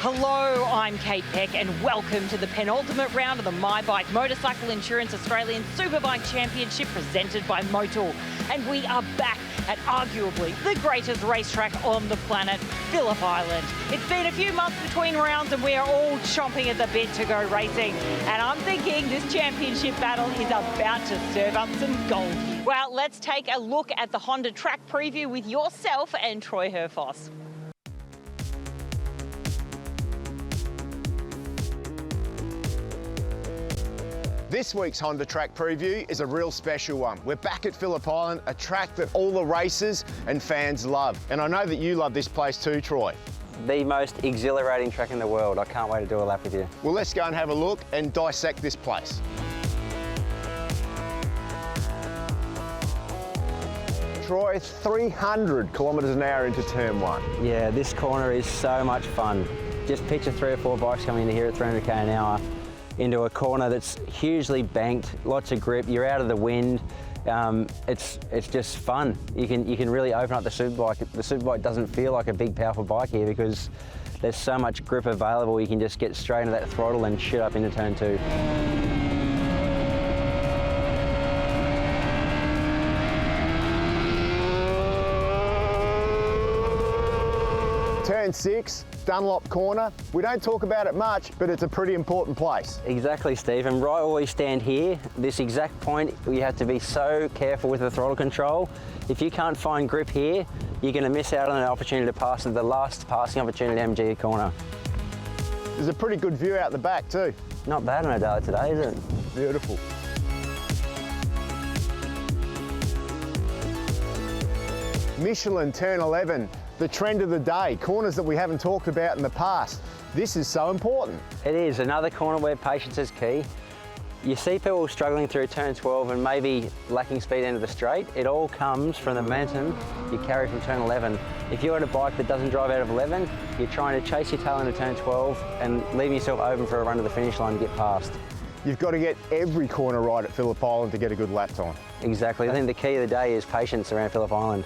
Hello, I'm Kate Peck and welcome to the penultimate round of the My Bike Motorcycle Insurance Australian Superbike Championship presented by Motor. And we are back at arguably the greatest racetrack on the planet, Phillip Island. It's been a few months between rounds and we are all chomping at the bit to go racing. And I'm thinking this championship battle is about to serve up some gold. Well, let's take a look at the Honda track preview with yourself and Troy Herfoss. This week's Honda track preview is a real special one. We're back at Phillip Island, a track that all the racers and fans love. And I know that you love this place too, Troy. The most exhilarating track in the world. I can't wait to do a lap with you. Well, let's go and have a look and dissect this place. Troy, 300 kilometres an hour into turn one. Yeah, this corner is so much fun. Just picture 3 or 4 bikes coming into here at 300k an hour into a corner that's hugely banked, lots of grip, you're out of the wind. It's just fun. You can really open up the Superbike. The Superbike doesn't feel like a big powerful bike here because there's so much grip available. You can just get straight into that throttle and shoot up into turn 2. Turn 6, Dunlop corner. We don't talk about it much, but it's a pretty important place. Exactly, Steve, and right where we stand here, this exact point, you have to be so careful with the throttle control. If you can't find grip here, you're going to miss out on an opportunity to pass at the last passing opportunity MG corner. There's a pretty good view out the back too. Not bad on a day like today, is it? Beautiful. Michelin turn 11, the trend of the day, corners that we haven't talked about in the past. This is so important. It is, another corner where patience is key. You see people struggling through turn 12 and maybe lacking speed into the straight. It all comes from the momentum you carry from turn 11. If you're at a bike that doesn't drive out of 11, you're trying to chase your tail into turn 12 and leaving yourself open for a run to the finish line to get past. You've got to get every corner right at Phillip Island to get a good lap time. Exactly, I think the key of the day is patience around Phillip Island.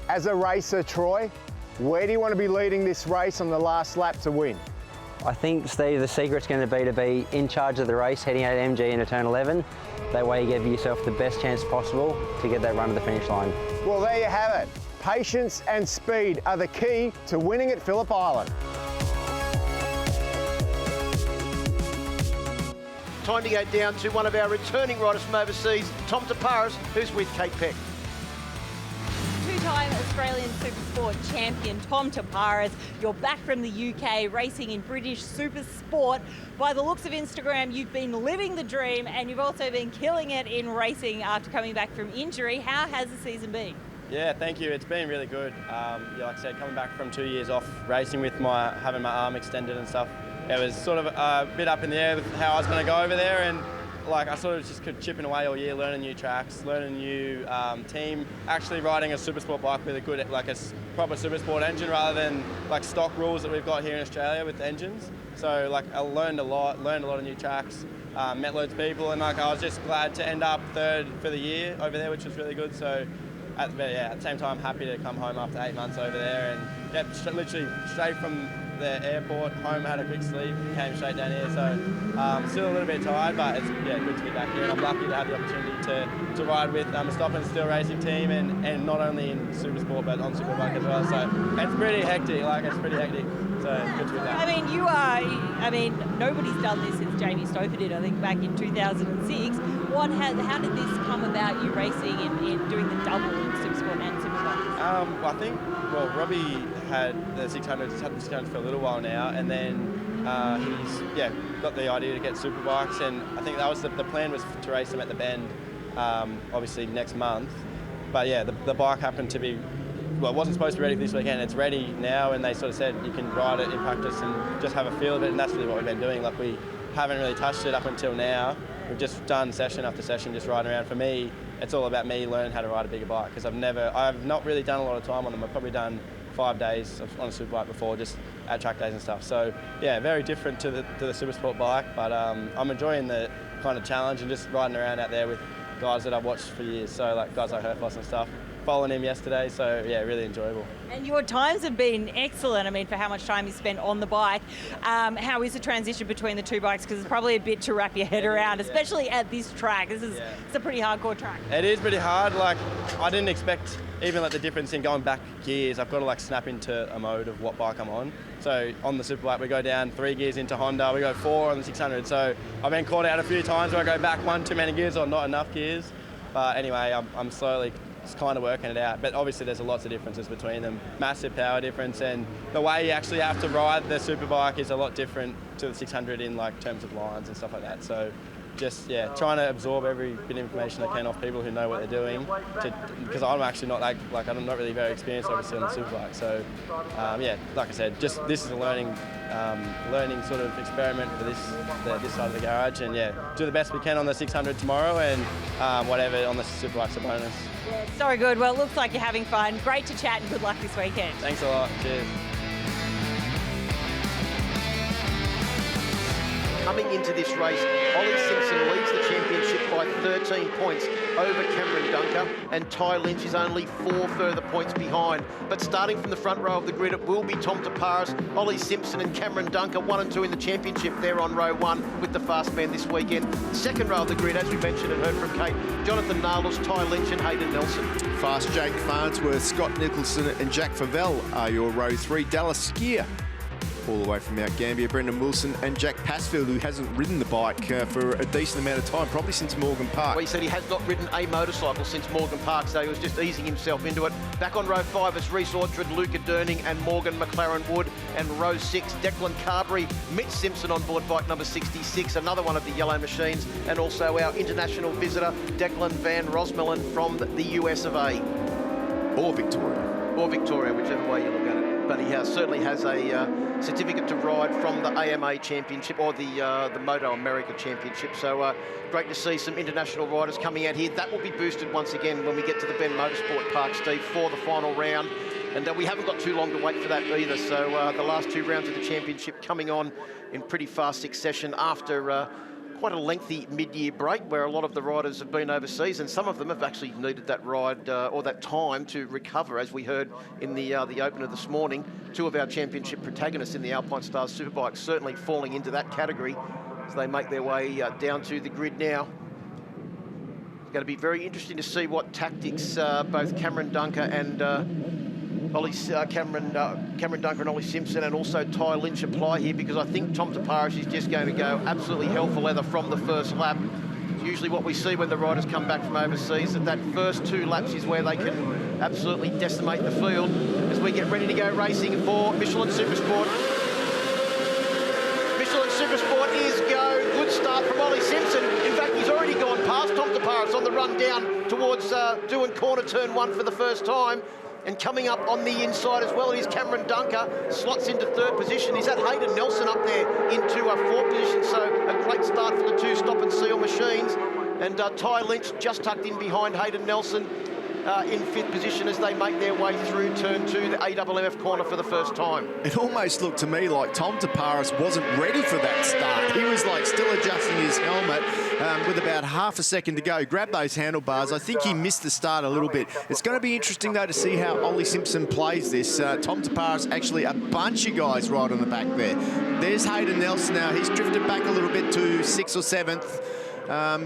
As a racer, Troy, where do you want to be leading this race on the last lap to win? I think, Steve, the secret's going to be in charge of the race, heading out of MG into turn 11. That way you give yourself the best chance possible to get that run to the finish line. Well, there you have it. Patience and speed are the key to winning at Phillip Island. Time to go down to one of our returning riders from overseas, Tom Taparas, who's with Kate Peck. Two-time Australian Supersport champion Tom Taparas. You're back from the UK racing in British Supersport. By the looks of Instagram, you've been living the dream and you've also been killing it in racing after coming back from injury. How has the season been? Yeah, thank you. It's been really good. Yeah, like I said, coming back from 2 years off racing with having my arm extended and stuff, it was sort of a bit up in the air with how I was going to go over there, and like I sort of just kept chipping away all year, learning new tracks, learning new team, actually riding a Supersport bike with a good, like a proper Supersport engine rather than like stock rules that we've got here in Australia with engines. So like I learned a lot of new tracks, met loads of people, and like I was just glad to end up 3rd for the year over there, which was really good. So at the same time, happy to come home after 8 months over there, and yeah, literally straight from the airport home, had a quick sleep, came straight down here. So still a little bit tired, but it's good to be back here, and I'm lucky to have the opportunity to ride with a Stop and Still racing team, and not only in Supersport but on Superbike as well. So it's pretty hectic. So good to be back. I mean, nobody's done this since Jamie Stouffer did, I think, back in 2006. How did this come about, you racing in doing the double in Supersport and Superbike? I think, well, Robbie had the 600 for a little while now, and then he's got the idea to get Superbikes, and I think that was the plan was to race them at the Bend, obviously next month. But yeah, the bike happened to be, well, it wasn't supposed to be ready for this weekend. It's ready now, and they sort of said you can ride it in practice and just have a feel of it, and that's really what we've been doing. Like, we haven't really touched it up until now. We've just done session after session, just riding around. For me, it's all about me learning how to ride a bigger bike, because I've not really done a lot of time on them. I've probably done 5 days on a Superbike before, just at track days and stuff. So yeah, very different to the Supersport bike, but I'm enjoying the kind of challenge and just riding around out there with guys that I've watched for years. So like guys like Herfoss and stuff. following him yesterday. So yeah, really enjoyable. And your times have been excellent. I mean, for how much time you spent on the bike. How is the transition between the two bikes? Because it's probably a bit to wrap your head around, especially at this track. It's a pretty hardcore track. It is pretty hard. Like, I didn't expect even like the difference in going back gears. I've got to like snap into a mode of what bike I'm on. So on the Superbike, we go down 3 gears into Honda. We go 4 on the 600. So I've been caught out a few times where I go back 1 too many gears or not enough gears. But anyway, I'm slowly just kind of working it out. But obviously there's lots of differences between them. Massive power difference, and the way you actually have to ride the Superbike is a lot different to the 600 in like terms of lines and stuff like that. So just, yeah, trying to absorb every bit of information I can off people who know what they're doing, because I'm actually not like I'm not really very experienced obviously on the Superbike. So yeah, like I said, just this is a learning sort of experiment for this side of the garage, and yeah, do the best we can on the 600 tomorrow, and whatever on the Superbike's a bonus. Yeah, so good. Well, it looks like you're having fun. Great to chat, and good luck this weekend. Thanks a lot. Cheers. Coming into this race, Ollie Simpson leads the championship by 13 points over Cameron Dunker, and Ty Lynch is only 4 further points behind. But starting from the front row of the grid, it will be Tom Taparis, Ollie Simpson and Cameron Dunker, 1 and 2 in the championship. They're on row 1 with the fast man this weekend. Second row of the grid, as we mentioned and heard from Kate, Jonathan Naylors, Ty Lynch and Hayden Nelson. Fast Jake Farnsworth, Scott Nicholson and Jack Favell are your row 3. Dallas Skier, all the way from Mount Gambier, Brendan Wilson and Jack Passfield, who hasn't ridden the bike for a decent amount of time, probably since Morgan Park. Well, he said he has not ridden a motorcycle since Morgan Park, so he was just easing himself into it. Back on row 5 is Reece Orchard, Luca Durning and Morgan McLaren Wood. And row 6, Declan Carberry, Mitch Simpson on board bike number 66, another one of the yellow machines, and also our international visitor, Declan Van Rosmelen from the US of A. Or Victoria. Or Victoria, whichever way you look at it. But he certainly has a certificate to ride from the AMA Championship or the Moto America Championship. So great to see some international riders coming out here. That will be boosted once again when we get to the Ben Motorsport Park, Steve, for the final round. And we haven't got too long to wait for that either. So the last 2 rounds of the championship coming on in pretty fast succession after quite a lengthy mid-year break where a lot of the riders have been overseas, and some of them have actually needed that ride or that time to recover, as we heard in the opener this morning. 2 of our championship protagonists in the Allstars Superbike certainly falling into that category as they make their way down to the grid now. It's going to be very interesting to see what tactics both Cameron Dunker and Cameron Dunker and Ollie Simpson and also Ty Lynch apply here, because I think Tom Taparis is just going to go absolutely hell for leather from the first lap. It's usually what we see when the riders come back from overseas, that first 2 laps is where they can absolutely decimate the field as we get ready to go racing for Michelin Supersport. Michelin Supersport is go. Good start from Ollie Simpson. In fact, he's already gone past Tom Taparis on the run down towards doing corner turn 1 for the first time. And coming up on the inside as well, it is Cameron Dunker, slots into 3rd position. He's had Hayden Nelson up there into 4th position, so a great start for the 2 stop and seal machines. And Ty Lynch just tucked in behind Hayden Nelson in 5th position as they make their way through turn 2, the AWF corner for the first time. It almost looked to me like Tom Taparis wasn't ready for that start. He was like still adjusting his helmet with about half a second to go. Grab those handlebars. I think he missed the start a little bit. It's going to be interesting though to see how Ollie Simpson plays this. Tom Taparis, actually a bunch of guys right on the back there. There's Hayden Nelson now. He's drifted back a little bit to 6th or 7th.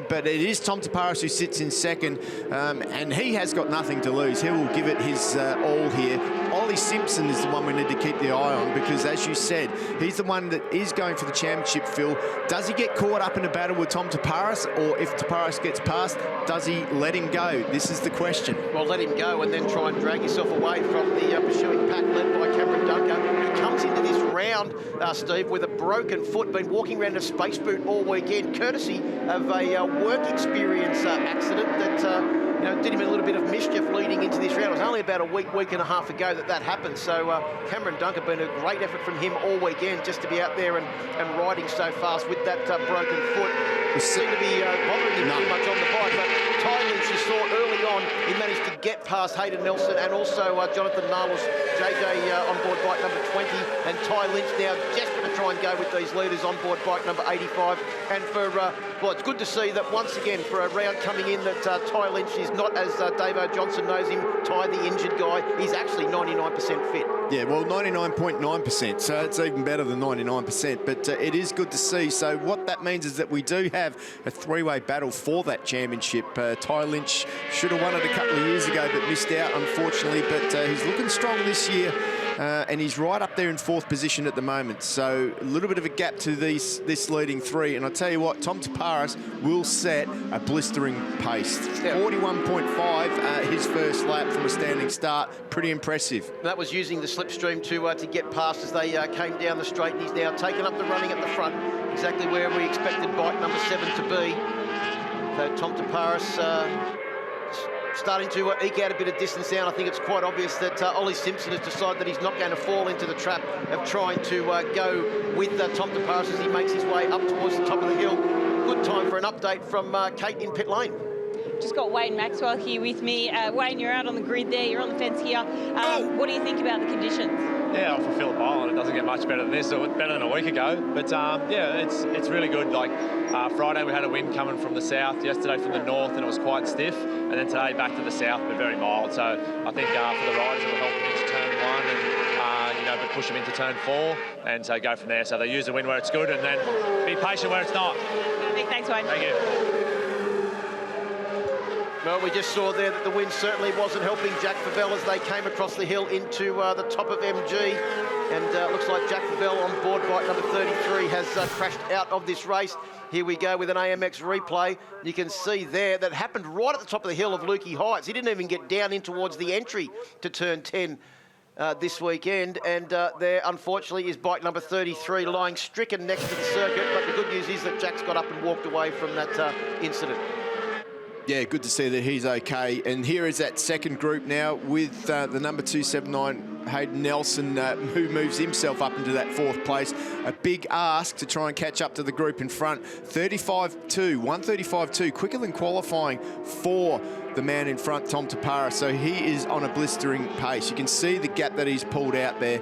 But it is Tom Taparis who sits in 2nd, and he has got nothing to lose. He will give it his all here. Ollie Simpson is the one we need to keep the eye on, because as you said, he's the one that is going for the championship, Phil. Does he get caught up in a battle with Tom Taparis, or if Taparis gets past, does he let him go? This is the question. Well, let him go and then try and drag yourself away from the pursuing pack led by Cameron Dunker, who comes into this round, Steve, with a broken foot, been walking around a space boot all weekend, courtesy of a work experience accident that did him a little bit of mischief leading into this round. It was only about a week and a half ago that happened. So Cameron Dunker, been a great effort from him all weekend just to be out there and riding so fast with that broken foot. It seemed to be bothering him too much on the bike, but Ty Lynch, you saw early on, he managed to get past Hayden Nelson and also Jonathan Naylors, JJ on board bike number 20, and Ty Lynch now desperate to try and go with these leaders on board bike number 85. And for, well, it's good to see that once again, for a round coming in, that Ty Lynch is not, as Davo Johnson knows him, Ty the injured guy. He's actually 99% fit. Yeah, well, 99.9%, so it's even better than 99%, but it is good to see. So what that means is that we do have a three-way battle for that championship. Ty Lynch should have won it a couple of years ago, but missed out, unfortunately, but he's looking strong this year. And he's right up there in 4th position at the moment. So a little bit of a gap to this leading three. And I tell you what, Tom Taparis will set a blistering pace. 41.5 his first lap from a standing start. Pretty impressive. That was using the slipstream to get past as they came down the straight. And he's now taken up the running at the front, exactly where we expected bike number 7 to be. So Tom Taparis starting to eke out a bit of distance down. I think it's quite obvious that Ollie Simpson has decided that he's not going to fall into the trap of trying to go with Tom Taparis as he makes his way up towards the top of the hill. Good time for an update from Kate in pit lane. Just got Wayne Maxwell here with me. Wayne, you're out on the grid there, you're on the fence here. What do you think about the conditions? Yeah, for Phillip Island, it doesn't get much better than this, or better than a week ago. But yeah, it's really good. Like Friday, we had a wind coming from the south. Yesterday from the north, and it was quite stiff. And then today back to the south, but very mild. So I think for the riders, it will help them into turn 1 and you know, but push them into turn 4, and so go from there. So they use the wind where it's good, and then be patient where it's not. Thanks, Wayne. Thank you. Well, we just saw there that the wind certainly wasn't helping Jack Favell as they came across the hill into the top of MG. And looks like Jack Favell on board bike number 33 has crashed out of this race. Here we go with an AMX replay. You can see there that happened right at the top of the hill of Lukey Heights. He didn't even get down in towards the entry to turn 10 this weekend. And there, unfortunately, is bike number 33 lying stricken next to the circuit. But the good news is that Jack's got up and walked away from that incident. Yeah, good to see that he's okay. And here is that second group now with the number 279, Hayden Nelson, who moves himself up into that 4th place. A big ask to try and catch up to the group in front. 35.2, 135.2, quicker than qualifying for the man in front, Tom Taparis. So he is on a blistering pace. You can see the gap that he's pulled out there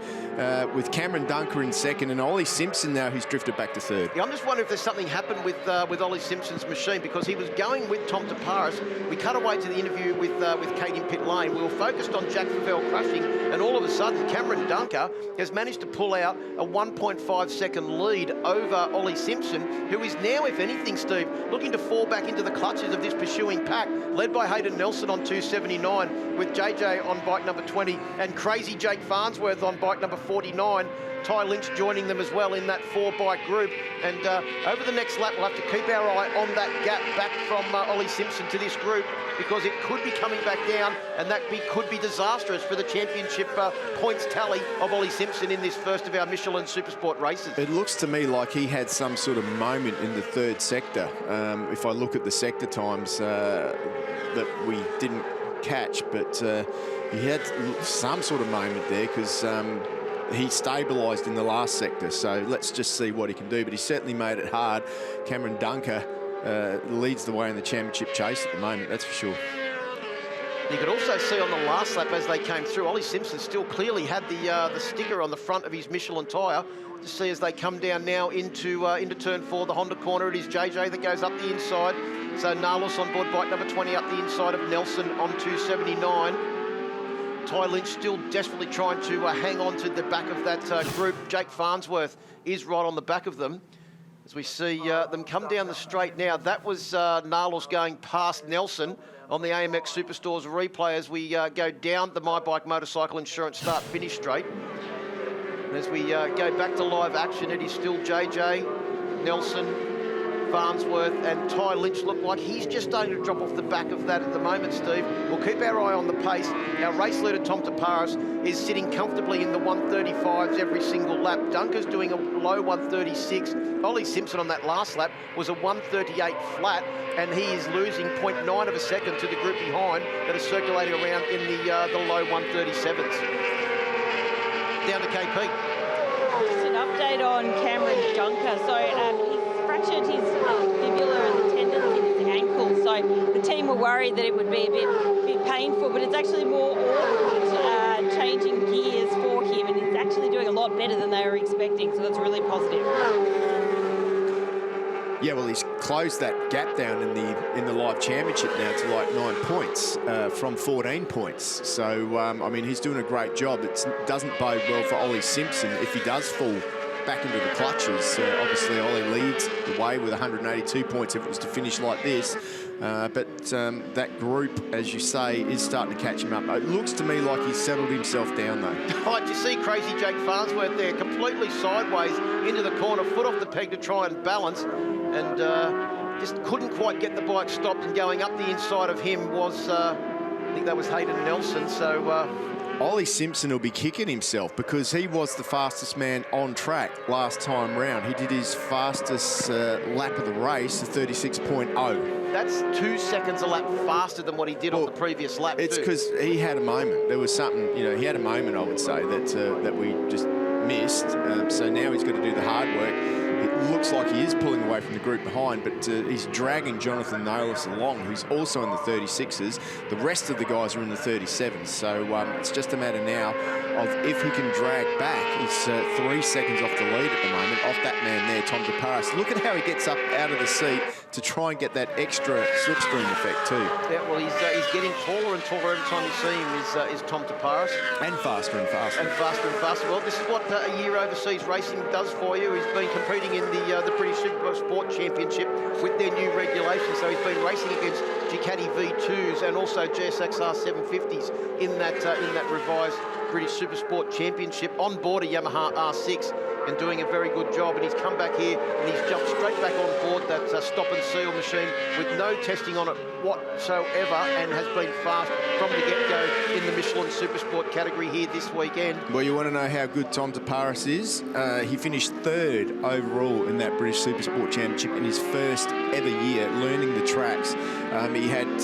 with Cameron Dunker in second and Ollie Simpson now, who's drifted back to 3rd. Yeah, I'm just wondering if there's something happened with Ollie Simpson's machine, because he was going with Tom Taparis. We cut away to the interview with Kate in pit lane. We were focused on Jack Favell crushing, and all of a sudden Cameron Dunker has managed to pull out a 1.5 second lead over Ollie Simpson, who is now, if anything, Steve, looking to fall back into the clutches of this pursuing pack, led by Hayden Nelson on 279, with JJ on bike number 20 and crazy Jake Farnsworth on bike number 49. Ty Lynch joining them as well in that 4-bike group. And over the next lap, we'll have to keep our eye on that gap back from Ollie Simpson to this group, because it could be coming back down, and that could be disastrous for the championship points tally of Ollie Simpson in this first of our Michelin Supersport races. It looks to me like he had some sort of moment in the 3rd sector. If I look at the sector times that we didn't catch, but he had some sort of moment there, because he stabilised in the last sector. So let's just see what he can do, but he certainly made it hard. Cameron Dunker leads the way in the championship chase at the moment, that's for sure. You could also see on the last lap as they came through, Ollie Simpson still clearly had the sticker on the front of his Michelin tyre. To see as they come down now into turn 4, the Honda corner, it is JJ that goes up the inside. So Nalos on board bike number 20 up the inside of Nelson on 279. Ty Lynch still desperately trying to hang on to the back of that group. Jake Farnsworth is right on the back of them. As we see them come down the straight now, that was Nalos going past Nelson on the AMX Superstores replay as we go down the My Bike Motorcycle Insurance start finish straight. And as we go back to live action, it is still JJ, Nelson, Farnsworth and Ty Lynch. Look like he's just starting to drop off the back of that at the moment, Steve. We'll keep our eye on the pace. Our race leader, Tom Taparis, is sitting comfortably in the 135s every single lap. Dunker's doing a low 136. Ollie Simpson on that last lap was a 138 flat, and he is losing 0.9 of a second to the group behind that is circulating around in the low 137s. Down to KP. Just an update on Cameron Dunker. So he's fractured his fibula and the tendons in his ankle. So the team were worried that it would be a bit painful, but it's actually more awkward changing gears for him, and he's actually doing a lot better than they were expecting, so that's really positive. Yeah, well, he's closed that gap down in the live championship now to like 9 points from 14 points. So, I mean, he's doing a great job. It doesn't bode well for Ollie Simpson if he does fall back into the clutches. Obviously, Ollie leads the way with 182 points if it was to finish like this. But that group, as you say, is starting to catch him up. It looks to me like he's settled himself down, though. Oh, did you see crazy Jake Farnsworth there, completely sideways into the corner, foot off the peg to try and balance, and just couldn't quite get the bike stopped, and going up the inside of him was, I think that was Hayden Nelson, so... Ollie Simpson will be kicking himself because he was the fastest man on track last time round. He did his fastest lap of the race, a 36.0. That's 2 seconds a lap faster than what he did on the previous lap. It's because he had a moment. There was something, you know, he had a moment, I would say, that we just missed. So now he's got to do the hard work. It looks like he is pulling away from the group behind, but he's dragging Jonathan Naylor along, who's also in the 36s. The rest of the guys are in the 37s. So it's just a matter now of if he can drag back. He's 3 seconds off the lead at the moment, off that man there, Tom DeParis. Look at how he gets up out of the seat to try and get that extra slipstream effect too. Yeah, well, he's getting taller and taller every time you see him, is Tom DeParis. And faster and faster. And faster and faster. Well, this is what a year overseas racing does for you. He's been competing in the British Supersport Championship with their new regulations. So he's been racing against Ducati V2s and also GSXR 750s in that revised British Supersport Championship on board a Yamaha R6 and doing a very good job. And he's come back here and he's jumped straight back on board that stop and seal machine with no testing on it whatsoever, and has been fast from the get-go in the Michelin Supersport category here this weekend. Well, you want to know how good Tom DeParis is? He finished 3rd overall in that British Supersport Championship in his first ever year learning the tracks. He had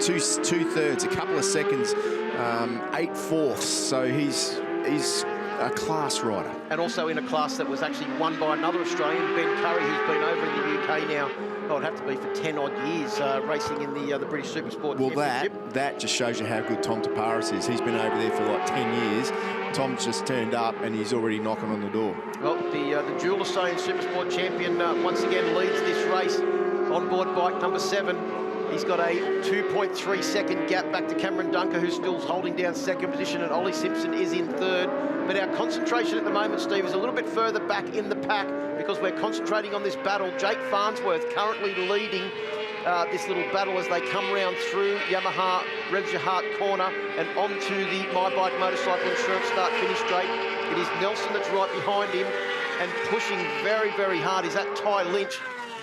two thirds, a couple of seconds, 8 fourths. So he's a class rider. And also in a class that was actually won by another Australian, Ben Curry, who's been over in the UK now, it'd have to be for 10 odd years racing in the British Supersport Championship. Well, that just shows you how good Tom DeParis is. He's been over there for like 10 years. Tom's just turned up and he's already knocking on the door. Well, the dual Australian Supersport champion once again leads this race on board bike number 7. He's got a 2.3 second gap back to Cameron Dunker, who's still holding down 2nd position, and Ollie Simpson is in 3rd. But our concentration at the moment, Steve, is a little bit further back in the pack because we're concentrating on this battle. Jake Farnsworth currently leading this little battle as they come round through Yamaha Revs Your Heart corner and onto the My Bike Motorcycle Insurance start-finish straight. It is Nelson that's right behind him and pushing very, very hard. Is that Ty Lynch,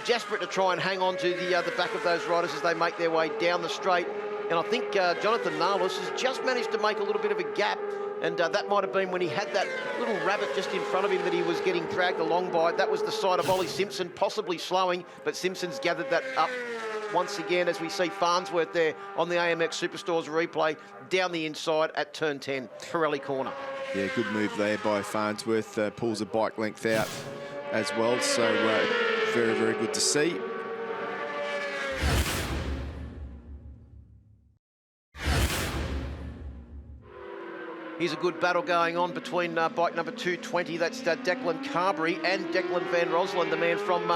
desperate to try and hang on to the back of those riders as they make their way down the straight. And I think Jonathan Naylor has just managed to make a little bit of a gap, and that might have been when he had that little rabbit just in front of him that he was getting dragged along by. That was the side of Ollie Simpson, possibly slowing, but Simpson's gathered that up once again as we see Farnsworth there on the AMX Superstores replay down the inside at turn 10, Pirelli corner. Yeah, good move there by Farnsworth, pulls a bike length out as well, so very, very good to see. Here's a good battle going on between bike number 220, that's Declan Carberry, and Declan Van Rosland, the man from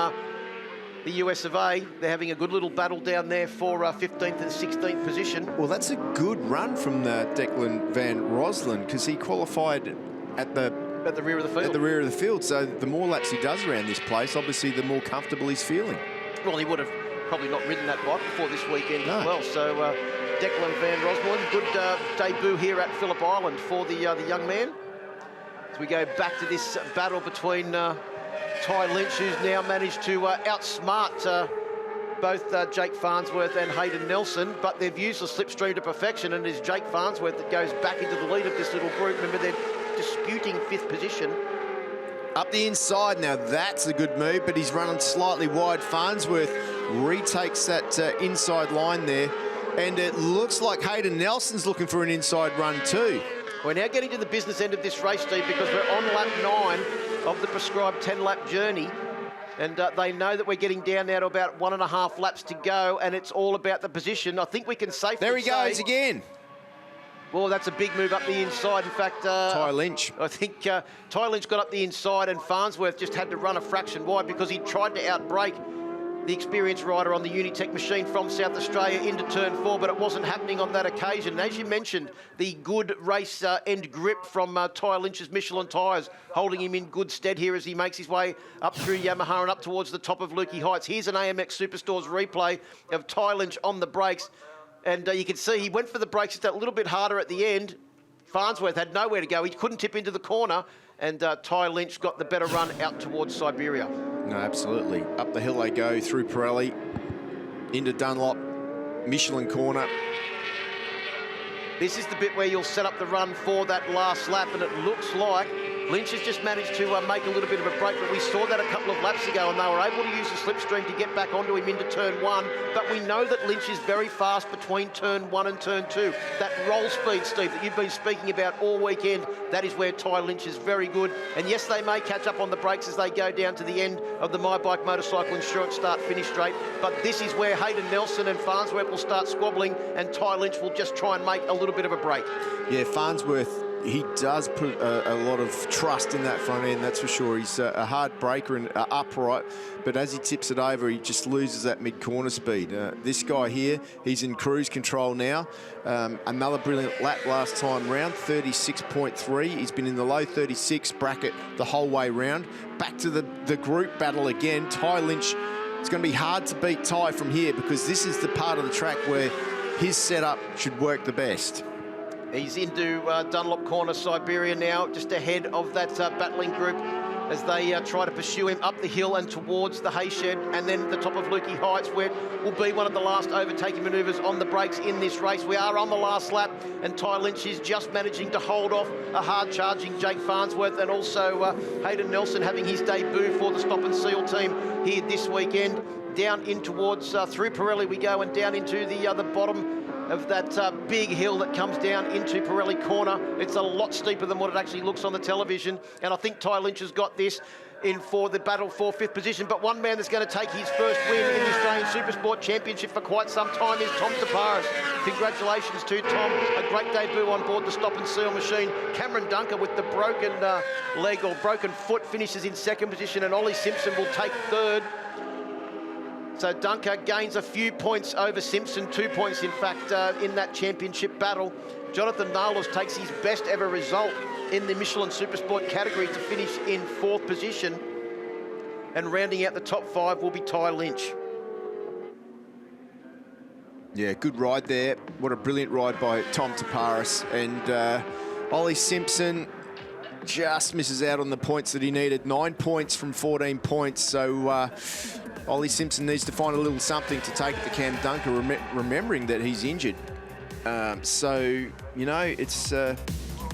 the US of A. They're having a good little battle down there for 15th and 16th position. Well, that's a good run from Declan Van Rosland because he qualified at the rear of the field. At the rear of the field, so the more laps he does around this place, obviously the more comfortable he's feeling. Well, he would have probably not ridden that bike before this weekend as well, so Declan Van Rosland, good debut here at Phillip Island for the young man. As we go back to this battle between Ty Lynch, who's now managed to outsmart both Jake Farnsworth and Hayden Nelson, but they've used the slipstream to perfection, and it's Jake Farnsworth that goes back into the lead of this little group. Remember, they're disputing 5th position. Up the inside now, that's a good move, but he's running slightly wide. Farnsworth retakes that inside line there, and it looks like Hayden Nelson's looking for an inside run too. We're now getting to the business end of this race, Steve, because we're on lap 9 of the prescribed 10-lap journey. And they know that we're getting down now to about 1.5 laps to go, and it's all about the position. I think we can safely say... There he goes again. Well, that's a big move up the inside. In fact... Ty Lynch. I think Ty Lynch got up the inside, and Farnsworth just had to run a fraction wide because he tried to outbrake the experienced rider on the Unitec machine from South Australia into turn 4, but it wasn't happening on that occasion. And as you mentioned, the good race end grip from Ty Lynch's Michelin tyres, holding him in good stead here as he makes his way up through Yamaha and up towards the top of Lukey Heights. Here's an AMX Superstores replay of Ty Lynch on the brakes. And you can see he went for the brakes just a little bit harder at the end. Farnsworth had nowhere to go. He couldn't tip into the corner, and Ty Lynch got the better run out towards Siberia. No, absolutely. Up the hill they go, through Pirelli, into Dunlop, Michelin corner. This is the bit where you'll set up the run for that last lap, and it looks like Lynch has just managed to make a little bit of a break, but we saw that a couple of laps ago, and they were able to use the slipstream to get back onto him into turn 1. But we know that Lynch is very fast between turn 1 and turn 2. That roll speed, Steve, that you've been speaking about all weekend, that is where Ty Lynch is very good. And yes, they may catch up on the brakes as they go down to the end of the My Bike Motorcycle Insurance start-finish straight. But this is where Hayden Nelson and Farnsworth will start squabbling, and Ty Lynch will just try and make a little bit of a break. Yeah, Farnsworth, he does put a lot of trust in that front end, that's for sure. He's a hard braker and upright, but as he tips it over, he just loses that mid-corner speed. This guy here, he's in cruise control now. Another brilliant lap last time round, 36.3. He's been in the low 36 bracket the whole way round. Back to the group battle again. Ty Lynch, it's going to be hard to beat Ty from here because this is the part of the track where his setup should work the best. He's into Dunlop corner, Siberia now, just ahead of that battling group as they try to pursue him up the hill and towards the hay shed, and then the top of Lukey Heights, where it will be one of the last overtaking manoeuvres on the brakes in this race. We are on the last lap, and Ty Lynch is just managing to hold off a hard-charging Jake Farnsworth, and also Hayden Nelson having his debut for the Stop and Seal team here this weekend. Down in towards, through Pirelli we go, and down into the bottom of that big hill that comes down into Pirelli corner. It's a lot steeper than what it actually looks on the television, and I think Ty Lynch has got this in for the battle for 5th position. But one man that's going to take his first win in the Australian Supersport Championship for quite some time is Tom Taparis. Congratulations to Tom. A great debut on board the Stop and Seal machine. Cameron Dunker with the broken leg or broken foot finishes in 2nd position, and Ollie Simpson will take 3rd. So Dunker gains a few points over Simpson, 2 points in fact in that championship battle. Jonathan Nalos takes his best ever result in the Michelin Supersport category to finish in 4th position. And rounding out the top 5 will be Ty Lynch. Yeah, good ride there. What a brilliant ride by Tom Taparis. And Ollie Simpson just misses out on the points that he needed. 9 points from 14 points. So Ollie Simpson needs to find a little something to take it to Cam Dunker, remembering that he's injured. So, you know, it's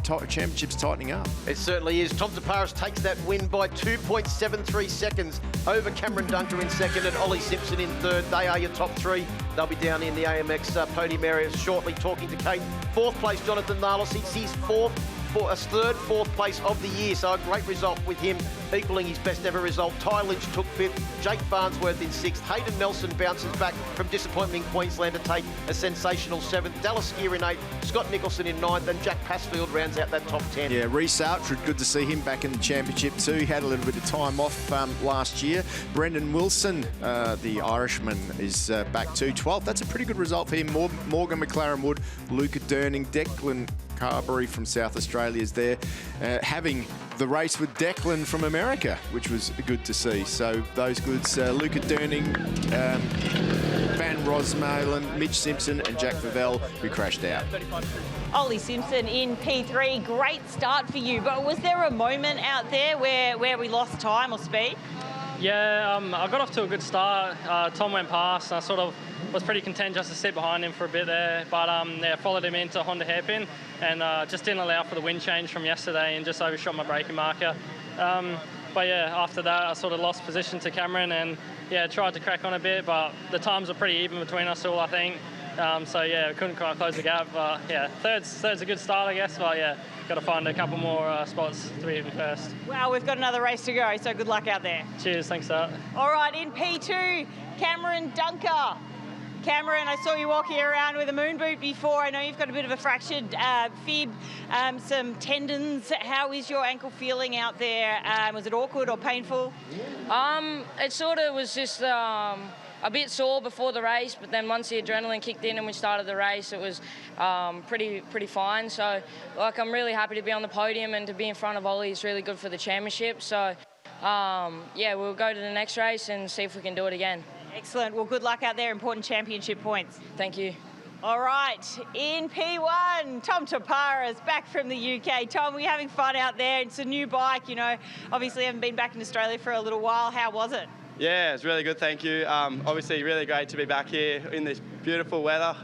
championship's tightening up. It certainly is. Tom Taparis takes that win by 2.73 seconds over Cameron Dunker in 2nd and Ollie Simpson in 3rd. They are your top 3. They'll be down in the AMX podium area shortly talking to Kate. 4th place, Jonathan Nalos. It's his 3rd, 4th place of the year. So a great result with him, equaling his best ever result. Ty Lynch took 5th, Jake Farnsworth in 6th. Hayden Nelson bounces back from disappointment in Queensland to take a sensational 7th. Dallas Skier in 8th, Scott Nicholson in 9th, and Jack Passfield rounds out that top 10. Yeah, Reece Outred, good to see him back in the championship too. He had a little bit of time off last year. Brendan Wilson, the Irishman, is back too, 12th. That's a pretty good result for him. Morgan McLaren Wood, Luca Durning, Declan Carberry from South Australia is there, having the race with Declan from America, which was good to see. So those goods, Luca Durning, Van Rosmalen, Mitch Simpson and Jack Favell, who crashed out. Ollie Simpson in P3, great start for you, but was there a moment out there where we lost time or speed? Yeah, I got off to a good start. Tom went past, and I sort of was pretty content just to sit behind him for a bit there, but yeah, followed him into Honda hairpin and just didn't allow for the wind change from yesterday and just overshot my braking marker. But yeah, after that I sort of lost position to Cameron and yeah, tried to crack on a bit, but the times were pretty even between us all, I think. So yeah, we couldn't quite close the gap. But yeah, third's a good start, I guess. But yeah, got to find a couple more spots to be in first. Well, we've got another race to go, so good luck out there. Cheers, thanks for that. All right, in P2, Cameron Dunker. Cameron, I saw you walking around with a moon boot before. I know you've got a bit of a fractured fib, some tendons. How is your ankle feeling out there? Was it awkward or painful? It sort of was just a bit sore before the race, but then once the adrenaline kicked in and we started the race, it was pretty fine. So, like, I'm really happy to be on the podium, and to be in front of Ollie is really good for the championship. So, yeah, we'll go to the next race and see if we can do it again. Excellent. Well, good luck out there. Important championship points. Thank you. All right, in P1, Tom Taparas back from the UK. Tom, were you having fun out there? It's a new bike, you know. Obviously, haven't been back in Australia for a little while. How was it? Yeah, it's really good, thank you. Obviously, really great to be back here in this beautiful weather.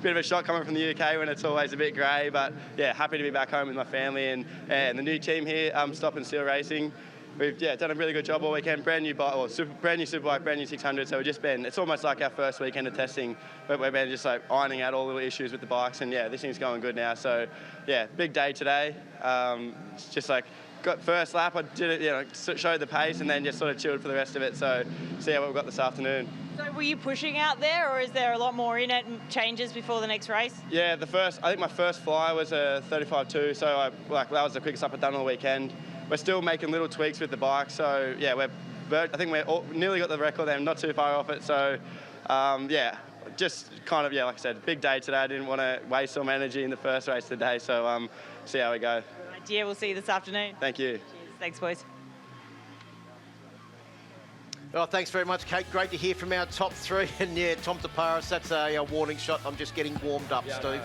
Bit of a shock coming from the UK when it's always a bit grey, but yeah, happy to be back home with my family and the new team here, Stop and Seal Racing. We've done a really good job all weekend. Brand new bike, brand new Superbike, brand new 600. So we've just been, it's almost like our first weekend of testing, but we've been just like ironing out all the little issues with the bikes, and yeah, this thing's going good now. So yeah, big day today. It's just like got first lap. I did it, showed the pace, and then just sort of chilled for the rest of it. So see what we've got this afternoon. So were you pushing out there, or is there a lot more in it and changes before the next race? Yeah, I think my first fly was a 35.2, so that was the quickest lap I've done all weekend. We're still making little tweaks with the bike, so yeah, I think we're nearly got the record and not too far off it. So yeah, just kind of, yeah, like I said, big day today. I didn't want to waste some energy in the first race today, so see how we go. Good idea. We'll see you this afternoon. Thank you. Cheers. Thanks, boys. Well, thanks very much, Kate. Great to hear from our top three. And yeah, Tom Taparas, that's a warning shot. I'm just getting warmed up, Steve.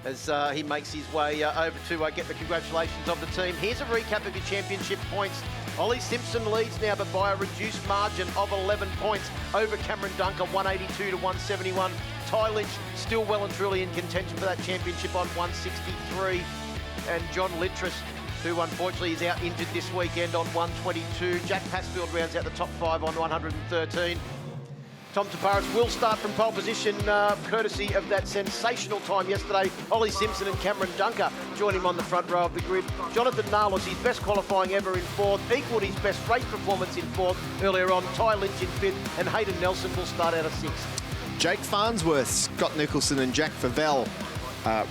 As he makes his way over to get the congratulations of the team. Here's a recap of your championship points. Ollie Simpson leads now, but by a reduced margin of 11 points over Cameron Dunker, 182 to 171. Ty Lynch still well and truly in contention for that championship on 163. And John Littris, who unfortunately is out injured this weekend, on 122. Jack Passfield rounds out the top 5 on 113. Tom Taparas will start from pole position, courtesy of that sensational time yesterday. Ollie Simpson and Cameron Dunker join him on the front row of the grid. Jonathan Nalos, his best qualifying ever in 4th, equalled his best race performance in 4th earlier on. Ty Lynch in 5th, and Hayden Nelson will start out of 6th. Jake Farnsworth, Scott Nicholson and Jack Favell.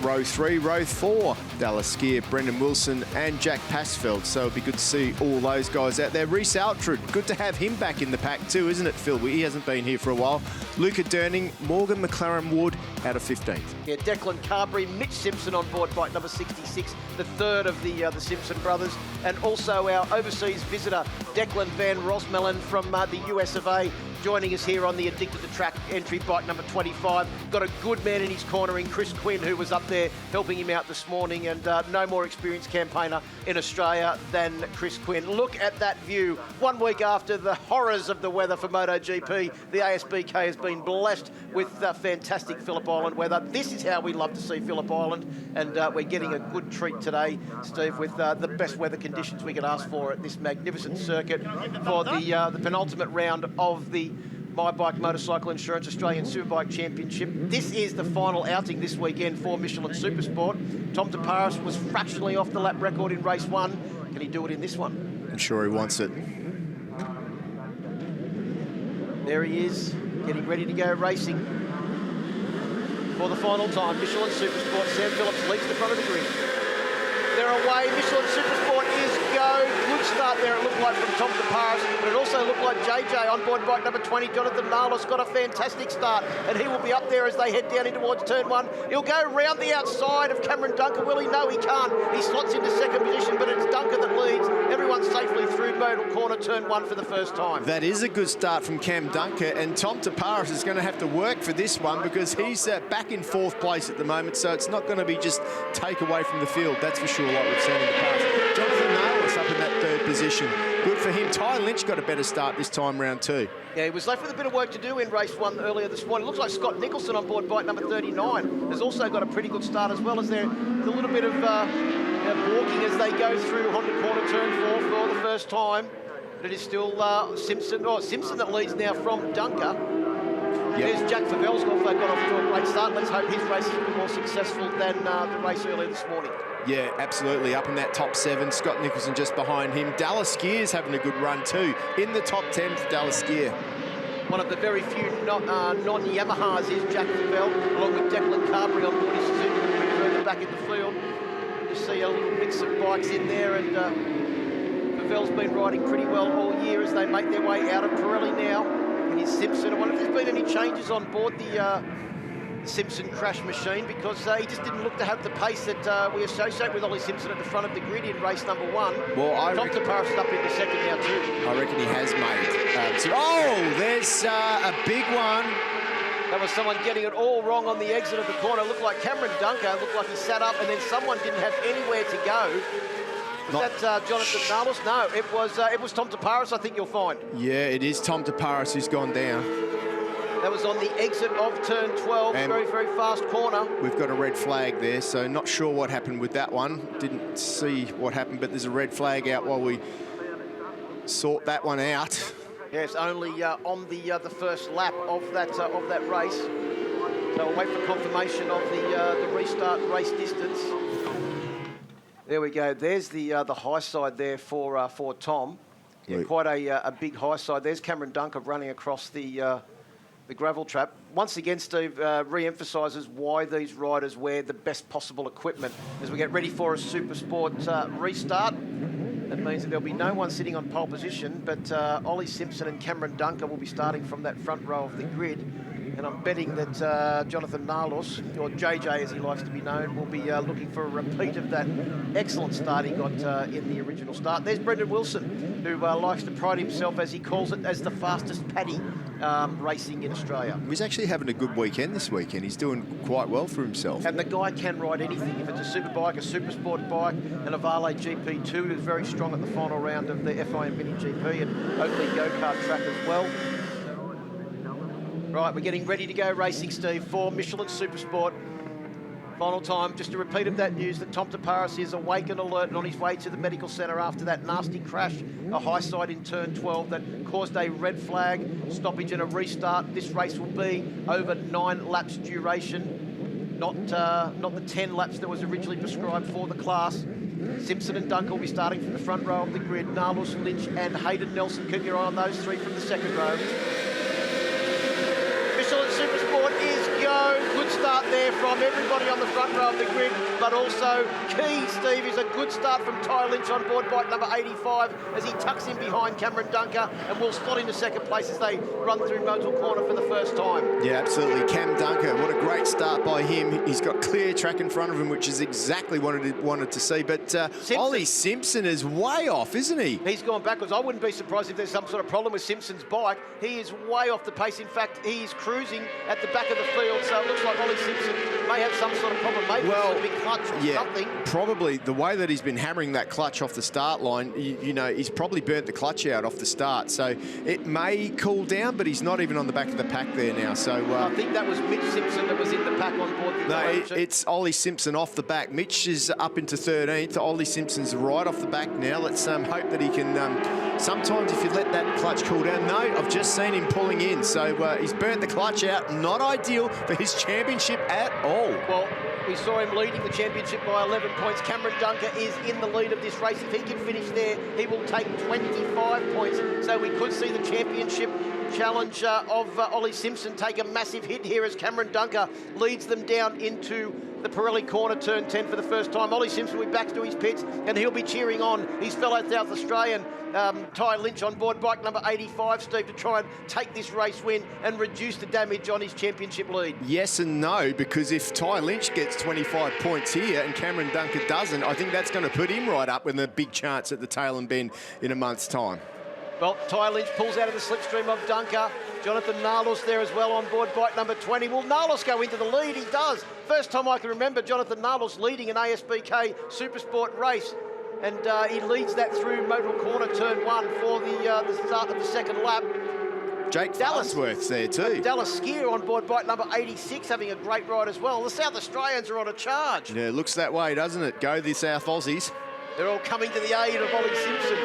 Row 3, row 4, Dallas Skier, Brendan Wilson and Jack Passfield. So it'll be good to see all those guys out there. Reece Altred, good to have him back in the pack too, isn't it, Phil? He hasn't been here for a while. Luca Durning, Morgan McLaren Wood out of 15th. Yeah, Declan Carberry, Mitch Simpson on board bike number 66, the third of the Simpson brothers. And also our overseas visitor, Declan Van Rosmelen from the US of A, joining us here on the Addicted to Track entry, bike number 25. Got a good man in his corner in Chris Quinn, who was up there helping him out this morning, and no more experienced campaigner in Australia than Chris Quinn. Look at that view. 1 week after the horrors of the weather for MotoGP, the ASBK has been blessed with fantastic Phillip Island weather. This is how we love to see Phillip Island, and we're getting a good treat today, Steve, with the best weather conditions we could ask for at this magnificent circuit for the penultimate round of the My Bike Motorcycle Insurance Australian Superbike Championship. This is the final outing this weekend for Michelin Supersport. Tom Taparas was fractionally off the lap record in race 1. Can he do it in this one? I'm sure he wants it. There he is, getting ready to go racing for the final time. Michelin Supersport, Sam Phillips leads the front of the grid. They're away. Michelin Supersport is go. Good start there, it looked like, from Tom Taparas, but it also looked like JJ on board bike number 20, Jonathan Nalos, got a fantastic start, and he will be up there as they head down in towards turn 1. He'll go round the outside of Cameron Dunker. Will he? No, he can't. He slots into second position, but it's Dunker that leads. Everyone safely through modal corner, turn 1 for the first time. That is a good start from Cam Dunker, and Tom Taparas is going to have to work for this one because he's back in 4th place at the moment, so it's not going to be just take away from the field, that's for sure, like we've seen in the past. Jonathan Nalos up in that 3rd position. Good for him. Ty Lynch got a better start this time round 2. Yeah, he was left with a bit of work to do in race 1 earlier this morning. Looks like Scott Nicholson on board bike number 39 has also got a pretty good start as well, as there's a little bit of walking as they go through Honda corner turn 4 for the first time. But it is still Simpson that leads now from Dunker. There's Jack Favell's got off to a great start. Let's hope his race is a bit more successful than the race earlier this morning. Yeah, absolutely. Up in that top 7. Scott Nicholson just behind him. Dallas Gear's having a good run too. In the top 10 for Dallas Gear. One of the very few non-Yamahas is Jack Favell, along with Declan Carberry on board his Suzuki, a bit further back in the field. You see a little mix of bikes in there, and Favell's been riding pretty well all year as they make their way out of Pirelli now. And his Simpson, I wonder if there's been any changes on board the Simpson crash machine, because he just didn't look to have the pace that we associate with Ollie Simpson at the front of the grid in race number 1. Well, Tom Taparis is up into second now too. I reckon he has made. Oh, there's a big one. That was someone getting it all wrong on the exit of the corner. It looked like Cameron Dunker, looked like he sat up, and then someone didn't have anywhere to go. Was that Jonathan Nalos? No, it was Tom Taparis, I think you'll find. Yeah, it is Tom Taparis who's gone down. That was on the exit of turn 12, and very, very fast corner. We've got a red flag there, so not sure what happened with that one. Didn't see what happened, but there's a red flag out while we sort that one out. Yes, only on the first lap of that race. So we'll wait for confirmation of the restart race distance. There we go. There's the high side there for Tom. Yeah, quite a big high side. There's Cameron Dunker running across the gravel trap. Once again, Steve re-emphasises why these riders wear the best possible equipment as we get ready for a Supersport restart. That means that there'll be no one sitting on pole position, but Ollie Simpson and Cameron Dunker will be starting from that front row of the grid. And I'm betting that Jonathan Nalos, or JJ as he likes to be known, will be looking for a repeat of that excellent start he got in the original start. There's Brendan Wilson, who likes to pride himself, as he calls it, as the fastest paddy racing in Australia. He's actually having a good weekend this weekend. He's doing quite well for himself. And the guy can ride anything. If it's a Superbike, a Supersport bike, an Avale GP2, who's very strong at the final round of the FIM Mini GP and Oakley go-kart track as well. Right, we're getting ready to go racing, Steve, for Michelin Supersport. Final time, just a repeat of that news that Tom Taparis is awake and alert and on his way to the medical centre after that nasty crash, a high side in turn 12 that caused a red flag, stoppage and a restart. This race will be over 9 laps duration, not the 10 laps that was originally prescribed for the class. Simpson and Dunker will be starting from the front row of the grid. Nalos, Lynch and Hayden Nelson. Keep your eye on those 3 from the second row. Michelin Supersport is go. Good start there from everybody on the front row of the grid, but also key, Steve, is a good start from Ty Lynch on board bike number 85 as he tucks in behind Cameron Dunker and will slot into second place as they run through Motul Corner for the first time. Yeah, absolutely. Cam Dunker, what a great start by him. He's got clear track in front of him, which is exactly what I wanted to see. But Ollie Simpson is way off, isn't he? He's gone backwards. I wouldn't be surprised if there's some sort of problem with Simpson's bike. He is way off the pace. In fact, he is cruising at the back of the field, so it looks like Ollie Simpson may have some sort of problem. Maybe it's a big clutch or something. Probably the way that he's been hammering that clutch off the start line, you know, he's probably burnt the clutch out off the start. So it may cool down, but he's not even on the back of the pack there now. So I think that was Mitch Simpson that was in the pack on board. It's Ollie Simpson off the back. Mitch is up into 13th. Ollie Simpson's right off the back now. Let's hope that he can. Sometimes if you let that clutch cool down, no, I've just seen him pulling in. So he's burnt the clutch out. Not ideal for his championship at all. Well, we saw him leading the championship by 11 points. Cameron Dunker is in the lead of this race. If he can finish there, he will take 25 points. So we could see the championship challenge of Ollie Simpson take a massive hit here as Cameron Dunker leads them down into the Pirelli corner, turn 10 for the first time. Ollie Simpson will be back to his pits and he'll be cheering on his fellow South Australian Ty Lynch on board bike number 85, Steve, to try and take this race win and reduce the damage on his championship lead. Yes and no, because if Ty Lynch gets 25 points here and Cameron Dunker doesn't, I think that's going to put him right up with a big chance at the tail and bend in a month's time. Well, Ty Lynch pulls out of the slipstream of Dunker. Jonathan Nalos there as well on board bike number 20. Will Nalos go into the lead? He does. First time I can remember Jonathan Nalos leading an ASBK Supersport race. And he leads that through Motul Corner, turn 1 for the start of the second lap. Jake Farnsworth's there too. Dallas Skier on board bike number 86, having a great ride as well. The South Australians are on a charge. Yeah, it looks that way, doesn't it? Go the South Aussies. They're all coming to the aid of Ollie Simpson.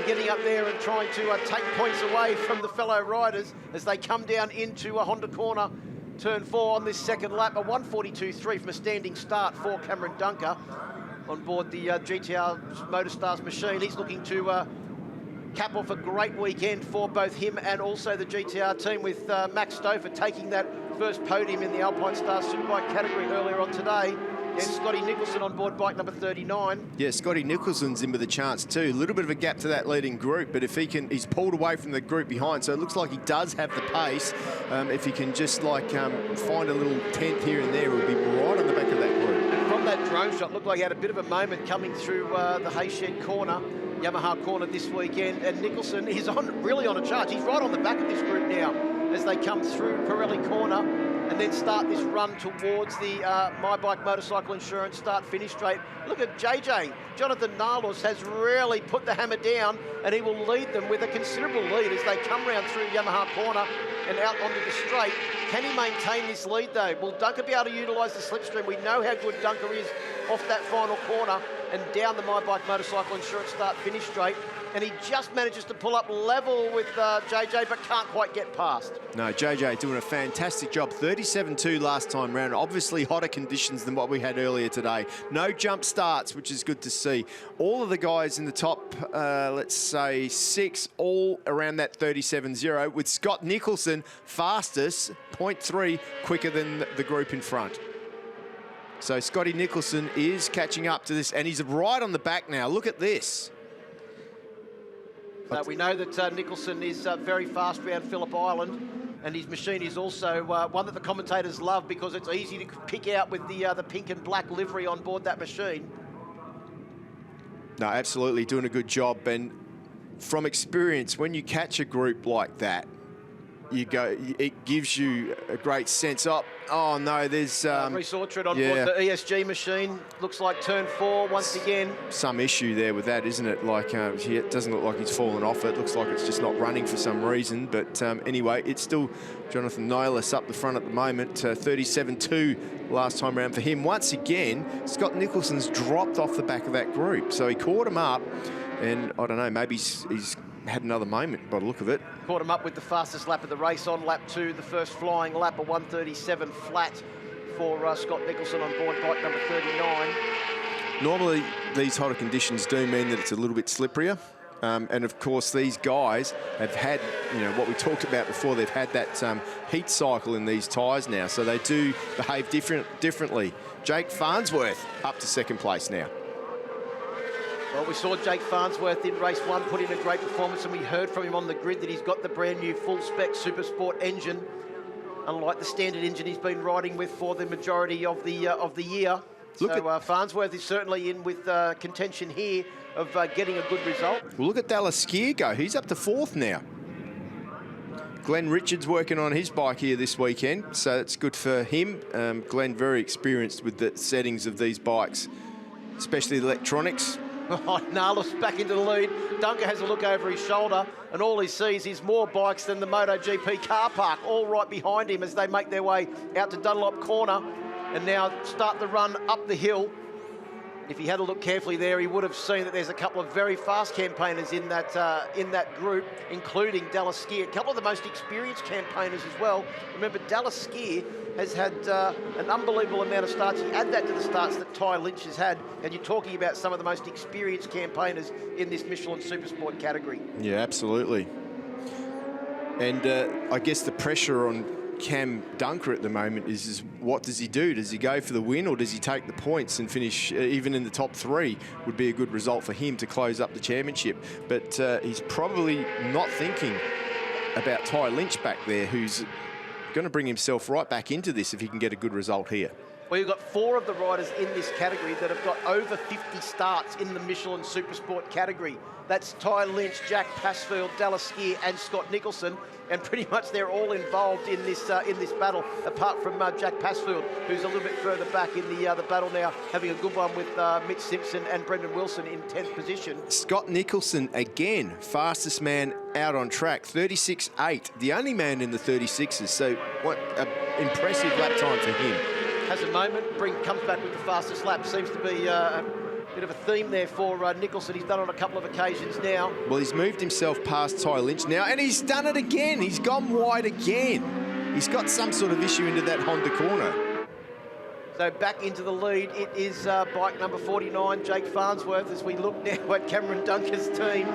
getting up there and trying to take points away from the fellow riders as they come down into a Honda corner. Turn 4 on this second lap, a 1:42.3 from a standing start for Cameron Dunker on board the GTR Motorstars machine. He's looking to cap off a great weekend for both him and also the GTR team, with Max Stouffer taking that first podium in the Alpine Stars Superbike category earlier on today. And Scotty Nicholson on board bike number 39. Yeah, Scotty Nicholson's in with a chance too. A little bit of a gap to that leading group, but if he can, he's pulled away from the group behind, so it looks like he does have the pace. If he can just like find a little tenth here and there, it would be right on the back of that group. And from that drone shot, looked like he had a bit of a moment coming through the Hayshed corner, Yamaha corner this weekend, and Nicholson is really on a charge. He's right on the back of this group now as they come through Pirelli corner and then start this run towards the My Bike Motorcycle Insurance start-finish straight. Look at JJ. Jonathan Nalos has really put the hammer down, and he will lead them with a considerable lead as they come round through Yamaha corner and out onto the straight. Can he maintain this lead, though? Will Dunker be able to utilise the slipstream? We know how good Dunker is off that final corner and down the My Bike Motorcycle Insurance start-finish straight. And he just manages to pull up level with JJ, but can't quite get past. No, JJ doing a fantastic job. 37.2 last time round. Obviously hotter conditions than what we had earlier today. No jump starts, which is good to see. All of the guys in the top, let's say 6, all around that 37.0, with Scott Nicholson fastest, 0.3 quicker than the group in front. So Scotty Nicholson is catching up to this, and he's right on the back now. Look at this. We know that Nicholson is very fast around Phillip Island, and his machine is also one that the commentators love because it's easy to pick out with the pink and black livery on board that machine. No, absolutely doing a good job. And from experience, when you catch a group like that, it gives you a great sense of, oh no, there's... Rhys Orchard on board the ESG machine. Looks like turn 4 once again. Some issue there with that, isn't it? Like, it doesn't look like he's fallen off it. Looks like it's just not running for some reason. But anyway, it's still Jonathan Nilis up the front at the moment. 37.2 last time around for him. Once again, Scott Nicholson's dropped off the back of that group. So he caught him up, and I don't know, maybe he's had another moment by the look of it. Caught him up with the fastest lap of the race on lap 2, the first flying lap, a 1:37 flat for Scott Nicholson on board bike number 39. Normally, these hotter conditions do mean that it's a little bit slipperier. And of course, these guys have had, what we talked about before, they've had that heat cycle in these tyres now, so they do behave differently. Jake Farnsworth up to second place now. Well, we saw Jake Farnsworth in race 1 put in a great performance, and we heard from him on the grid that he's got the brand new full-spec Supersport engine, unlike the standard engine he's been riding with for the majority of the year. So Farnsworth is certainly in with contention here of getting a good result. Well, look at Dallas Skier go. He's up to 4th now. Glenn Richards working on his bike here this weekend, so it's good for him. Glenn very experienced with the settings of these bikes, especially the electronics. Nalos back into the lead. Dunker has a look over his shoulder, and all he sees is more bikes than the MotoGP car park, all right behind him as they make their way out to Dunlop Corner and now start the run up the hill. If he had a look carefully there, he would have seen that there's a couple of very fast campaigners in that group, including Dallas Skier, a couple of the most experienced campaigners as well. Remember, Dallas Skier has had an unbelievable amount of starts. You add that to the starts that Ty Lynch has had, and you're talking about some of the most experienced campaigners in this Michelin Supersport category. Yeah, absolutely. And I guess the pressure on Cam Dunker at the moment is what does he do? Does he go for the win, or does he take the points and finish even in the top 3? Would be a good result for him to close up the championship. But he's probably not thinking about Ty Lynch back there, who's going to bring himself right back into this if he can get a good result here. Well, you've got 4 of the riders in this category that have got over 50 starts in the Michelin Supersport category. That's Ty Lynch, Jack Passfield, Dallas Skier and Scott Nicholson, and pretty much they're all involved in this battle, apart from Jack Passfield, who's a little bit further back in the battle now, having a good one with Mitch Simpson and Brendan Wilson in 10th position. Scott Nicholson, again, fastest man out on track, 36.8, the only man in the 36s, so what an impressive lap time for him. Has a moment, comes back with the fastest lap, seems to be Bit of a theme there for Nicholson. He's done it on a couple of occasions now. Well, he's moved himself past Ty Lynch now, and he's done it again. He's gone wide again. He's got some sort of issue into that Honda corner. So back into the lead, it is bike number 49, Jake Farnsworth, as we look now at Cameron Dunker's team.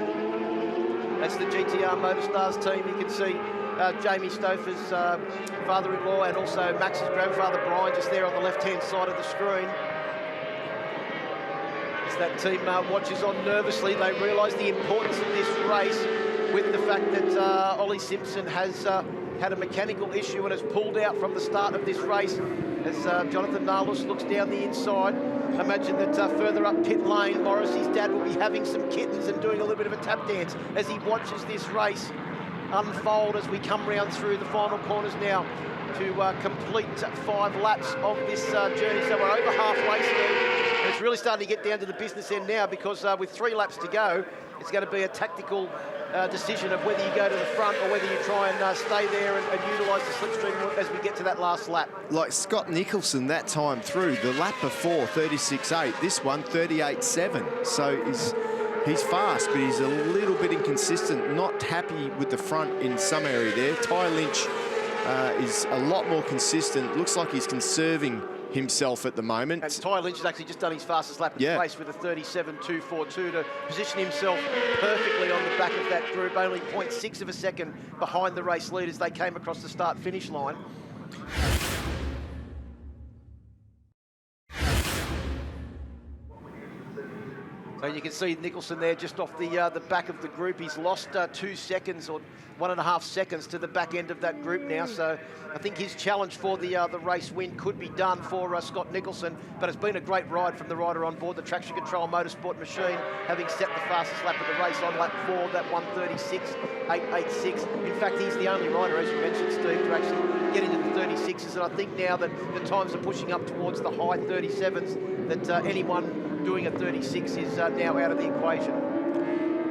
That's the GTR Motorstars team. You can see Jamie Stouffer's father-in-law and also Max's grandfather, Brian, just there on the left-hand side of the screen. As that team watches on nervously, they realise the importance of this race with the fact that Ollie Simpson has had a mechanical issue and has pulled out from the start of this race. As Jonathan Nalus looks down the inside, imagine that further up pit lane, Morrissey's dad will be having some kittens and doing a little bit of a tap dance as he watches this race unfold as we come round through the final corners now to complete 5 laps of this journey. So we're over halfway, Steve, and it's really starting to get down to the business end now, because with 3 laps to go, it's going to be a tactical decision of whether you go to the front or whether you try and stay there and utilise the slipstream as we get to that last lap. Like Scott Nicholson that time through, the lap before 36.8, this one 38.7. So he's fast, but he's a little bit inconsistent, not happy with the front in some area there. Ty Lynch is a lot more consistent. Looks like he's conserving himself at the moment. And Ty Lynch has actually just done his fastest lap of the race with a 37.242 to position himself perfectly on the back of that group, only 0.6 of a second behind the race lead as they came across the start-finish line. So you can see Nicholson there just off the back of the group. He's lost 2 seconds or 1.5 seconds to the back end of that group now. So I think his challenge for the race win could be done for Scott Nicholson. But it's been a great ride from the rider on board the Traction Control Motorsport machine, having set the fastest lap of the race on lap 4, that 1:36.886. In fact, he's the only rider, as you mentioned, Steve, to actually get into the 36s. And I think now that the times are pushing up towards the high 37s, that anyone doing a 36 is now out of the equation.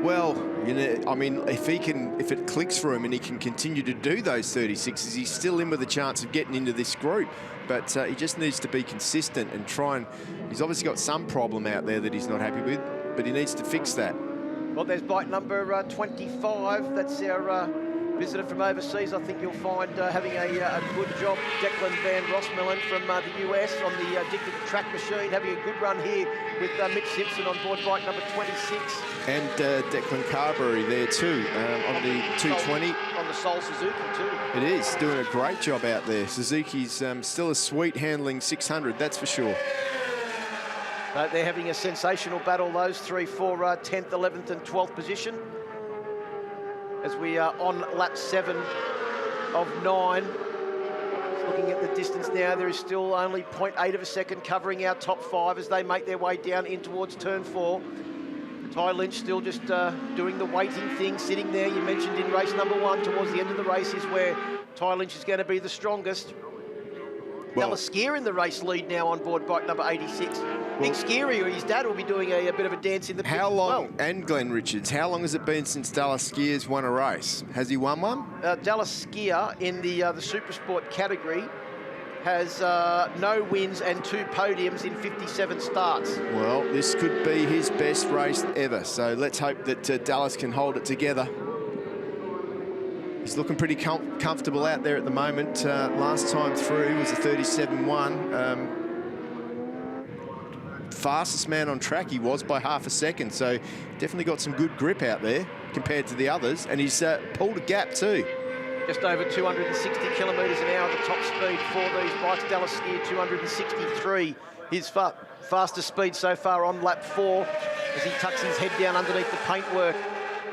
Well, you know, I mean, if it clicks for him and he can continue to do those 36s, he's still in with a chance of getting into this group. But he just needs to be consistent and try and, he's obviously got some problem out there that he's not happy with, but he needs to fix that. Well, there's bike number 25. That's our visitor from overseas. I think you'll find having a good job. Declan Van Rossmelen from the US on the Dictator track machine, having a good run here with Mitch Simpson on board bike number 26. And Declan Carberry there too, on the 220. On the Soul Suzuki too. It is, doing a great job out there. Suzuki's still a sweet handling 600, that's for sure. They're having a sensational battle, those three, for 10th, 11th and 12th position. As we are on lap 7 of 9. Looking at the distance now, there is still only 0.8 of a second covering our top 5 as they make their way down in towards turn 4. Ty Lynch still just doing the waiting thing, sitting there. You mentioned in race number 1, towards the end of the race is where Ty Lynch is going to be the strongest. Well, Dallas Skier in the race lead now on board bike number 86. Nick Skeary, or his dad, will be doing a bit of a dance in the pit. How long, and Glenn Richards, how long has it been since Dallas Skier's won a race? Has he won one? Dallas Skier in the Supersport category has no wins and 2 podiums in 57 starts. Well, this could be his best race ever, so let's hope that Dallas can hold it together. He's looking pretty comfortable out there at the moment. Last time through was a 37.1. Fastest man on track he was by half a second, so definitely got some good grip out there compared to the others, and he's pulled a gap too. Just over 260 kilometres an hour, the top speed for these bikes. Dallas Skier 263, his fastest speed so far on lap 4 as he tucks his head down underneath the paintwork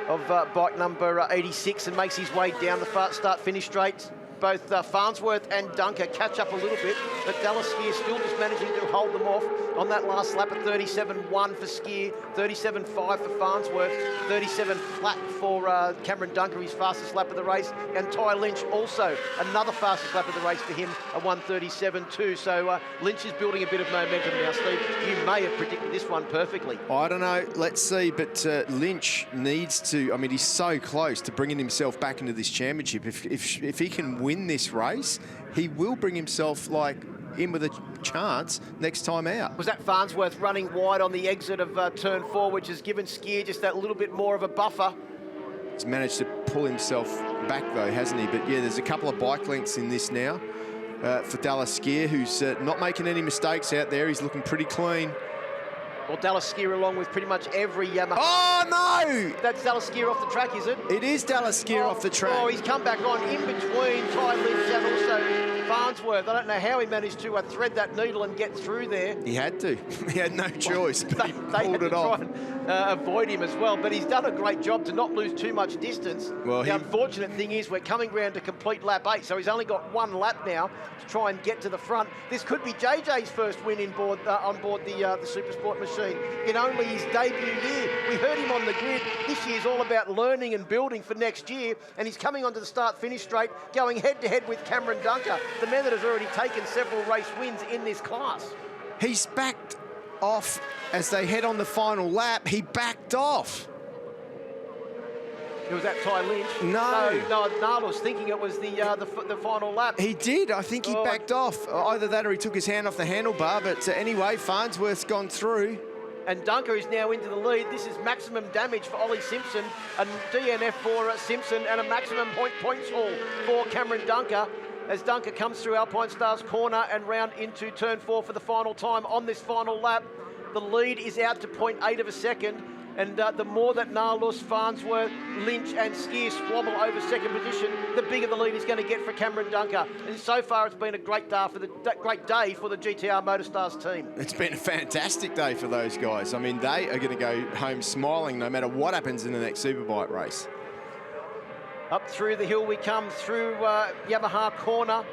of bike number 86 and makes his way down the start-finish straight. Both Farnsworth and Dunker catch up a little bit, but Dallas Skier still just managing to hold them off on that last lap at 37.1 for Skier, 37.5 for Farnsworth, 37 flat for Cameron Dunker, his fastest lap of the race, and Ty Lynch also another fastest lap of the race for him, a 1:37.2. So Lynch is building a bit of momentum now, Steve. You may have predicted this one perfectly. I don't know, let's see, but Lynch needs to, I mean, he's so close to bringing himself back into this championship. If he can win this race, he will bring himself like in with a chance next time out. Was that Farnsworth running wide on the exit of turn 4, which has given Skier just that little bit more of a buffer? He's managed to pull himself back though, hasn't he? But yeah, there's a couple of bike lengths in this now for Dallas Skier, who's not making any mistakes out there. He's looking pretty clean. Well, Dallas Skier along with pretty much every Yamaha. Oh, no! That's Dallas Skier off the track, is it? It is Dallas Skier off the track. Oh, he's come back on in between Ty Lynch and also Farnsworth. I don't know how he managed to thread that needle and get through there. He had to. He had no choice, but he they pulled had it to off. try and avoid him as well, but he's done a great job to not lose too much distance. Well, the unfortunate thing is we're coming round to complete lap 8, so he's only got 1 lap now to try and get to the front. This could be JJ's first win on board the Supersport machine in only his debut year. We heard him on the grid. This year's all about learning and building for next year, and he's coming onto the start-finish straight, going head-to-head with Cameron Dunker, the man that has already taken several race wins in this class. He's backed off as they head on the final lap. He backed off. Was that Ty Lynch? No. No, Nala was thinking it was the final lap. He did. I think he backed off. Either that or he took his hand off the handlebar. But anyway, Farnsworth's gone through. And Dunker is now into the lead. This is maximum damage for Ollie Simpson, a DNF for Simpson, and a maximum points haul for Cameron Dunker, as Dunker comes through Alpine Stars corner and round into turn 4 for the final time on this final lap. The lead is out to 0.8 of a second, and the more that Nalus, Farnsworth, Lynch and Skier squabble over second position, the bigger the lead is going to get for Cameron Dunker. And so far it's been a great day for the GTR Motorstars team. It's been a fantastic day for those guys. I mean, they are going to go home smiling no matter what happens in the next Superbike race. Up through the hill we come, through Yamaha corner,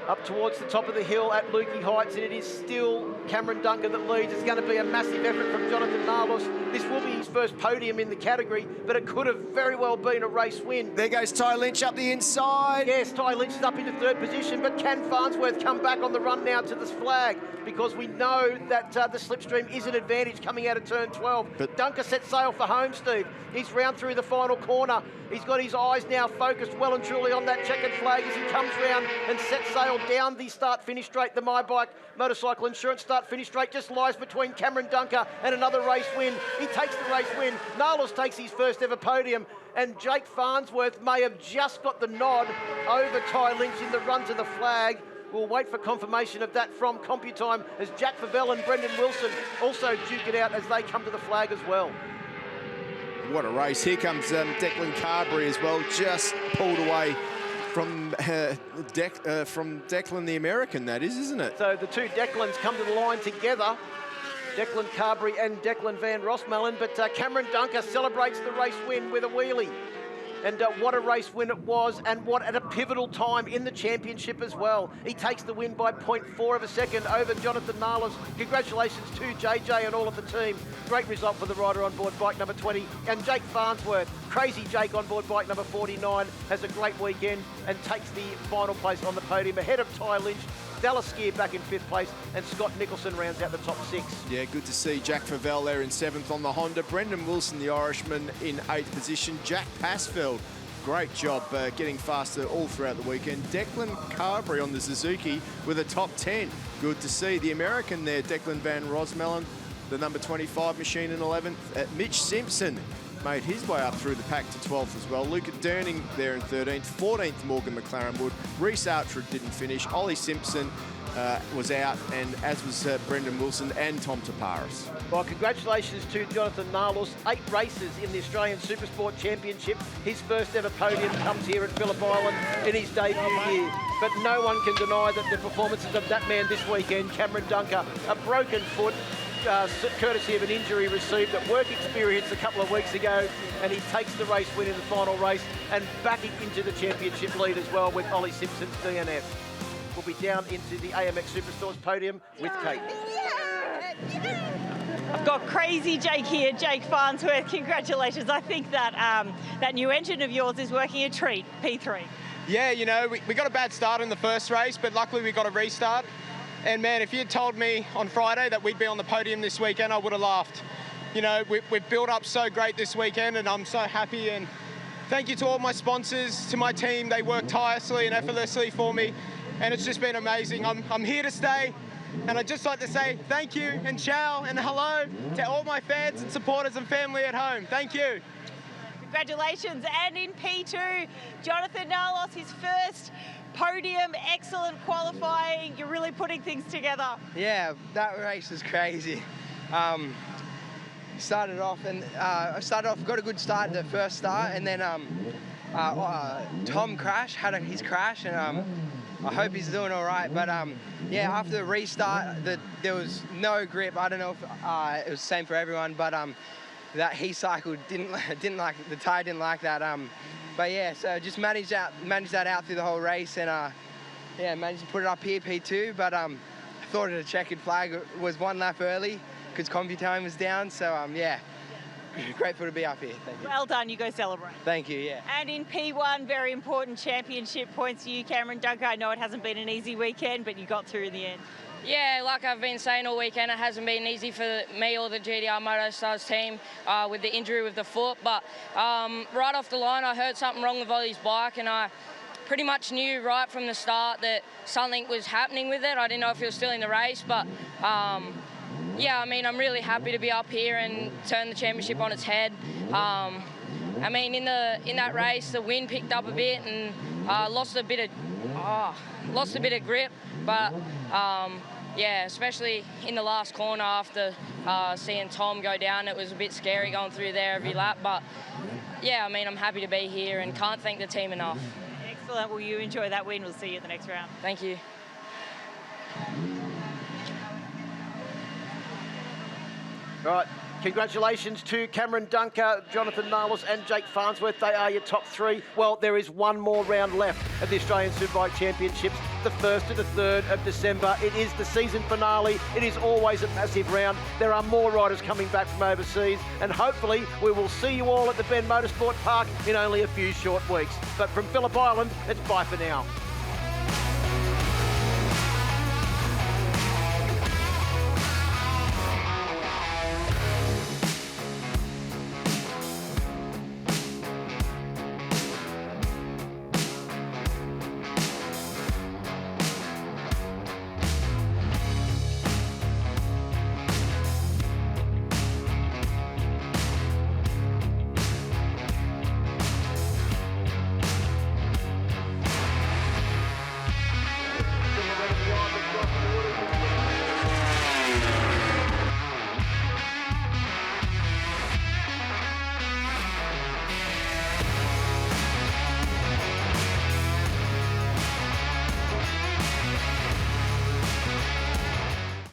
up towards the top of the hill at Lukey Heights, and it is still Cameron Dunker that leads. It's going to be a massive effort from Jonathan Nalos. This will be his first podium in the category, but it could have very well been a race win. There goes Ty Lynch up the inside. Yes, Ty Lynch is up into 3rd position, but can Farnsworth come back on the run now to this flag? Because we know that the slipstream is an advantage coming out of turn 12. But Dunker sets sail for home, Steve. He's round through the final corner. He's got his eyes now focused well and truly on that checkered flag as he comes round and sets sail down the start-finish straight. The MyBike Motorcycle Insurance start-finish straight just lies between Cameron Dunker and another race win. He takes the race win. Nalos takes his first ever podium, and Jake Farnsworth may have just got the nod over Ty Lynch in the run to the flag. We'll wait for confirmation of that from CompuTime as Jack Favell and Brendan Wilson also duke it out as they come to the flag as well. What a race. Here comes Declan Carberry as well, just pulled away from Declan the American, that is, isn't it? So the two Declans come to the line together, Declan Carberry and Declan Van Rosmalen, but Cameron Dunker celebrates the race win with a wheelie. And what a race win it was, and what at a pivotal time in the championship as well. He takes the win by 0.4 of a second over Jonathan Nalos. Congratulations to JJ and all of the team. Great result for the rider on board bike number 20. And Jake Farnsworth, crazy Jake on board bike number 49, has a great weekend and takes the final place on the podium ahead of Ty Lynch, Dallas Skier back in 5th place, and Scott Nicholson rounds out the top 6. Yeah, good to see Jack Favell there in 7th on the Honda. Brendan Wilson, the Irishman, in 8th position. Jack Passfeld, great job getting faster all throughout the weekend. Declan Carberry on the Suzuki with a top 10. Good to see. The American there, Declan Van Rosmalen, the number 25 machine in 11th. Mitch Simpson made his way up through the pack to 12th as well. Luca Durning there in 13th. 14th, Morgan McLaren Wood. Reese Archer didn't finish. Ollie Simpson was out, and as was Brendan Wilson and Tom Taparis. Well, congratulations to Jonathan Nalos. 8 races in the Australian Supersport Championship. His first ever podium comes here at Phillip Island in his debut year. But no one can deny that the performances of that man this weekend, Cameron Dunker, a broken foot, courtesy of an injury received at work experience a couple of weeks ago, and he takes the race win in the final race and backing into the championship lead as well with Ollie Simpson's DNF. We'll be down into the AMX Superstores podium with Kate. I've got crazy Jake here, Jake Farnsworth. Congratulations. I think that that new engine of yours is working a treat, P3. Yeah, you know, we got a bad start in the first race, but luckily we got a restart. And man, if you had told me on Friday that we'd be on the podium this weekend, I would have laughed. You know, we've built up so great this weekend, and I'm so happy. And thank you to all my sponsors, to my team. They work tirelessly and effortlessly for me. and it's just been amazing. I'm here to stay, and I'd just like to say thank you and ciao and hello to all my fans and supporters and family at home. Thank you. Congratulations. And in P2, Jonathan Nalos, his first podium, excellent qualifying. You're really putting things together. Yeah, that race was crazy. Started off and got a good start at the first start, and then Tom had his crash, and I hope he's doing all right. But yeah, after the restart, there was no grip. I don't know if it was the same for everyone, but that he cycle didn't like the tire didn't like that. But yeah, so just managed that out through the whole race, and yeah, managed to put it up here P2. But I thought a checkered flag was one lap early because CompuTime was down. So yeah, grateful to be up here. Thank you. Well done. You go celebrate. Thank you. Yeah. And in P1, very important championship points for you, Cameron Dunker. I know it hasn't been an easy weekend, but you got through in the end. Yeah, like I've been saying all weekend, it hasn't been easy for me or the GDR Motostars team with the injury with the foot. But right off the line, I heard something wrong with Ollie's bike, and I pretty much knew right from the start that something was happening with it. I didn't know if he was still in the race, but yeah, I mean, I'm really happy to be up here and turn the championship on its head. I mean, in that race, the wind picked up a bit and lost a bit of grip, but yeah, especially in the last corner after seeing Tom go down, it was a bit scary going through there every lap. But yeah, I mean, I'm happy to be here and can't thank the team enough. Excellent. Well, you enjoy that win. We'll see you at the next round. Thank you. All right, congratulations to Cameron Dunker, Jonathan Nalos and Jake Farnsworth. They are your top three. Well, there is one more round left of the Australian Superbike Championships, the 1st to the 3rd of December. It is the season finale. It is always a massive round. There are more riders coming back from overseas, and hopefully we will see you all at the Ben Motorsport Park in only a few short weeks. But from Phillip Island, it's bye for now.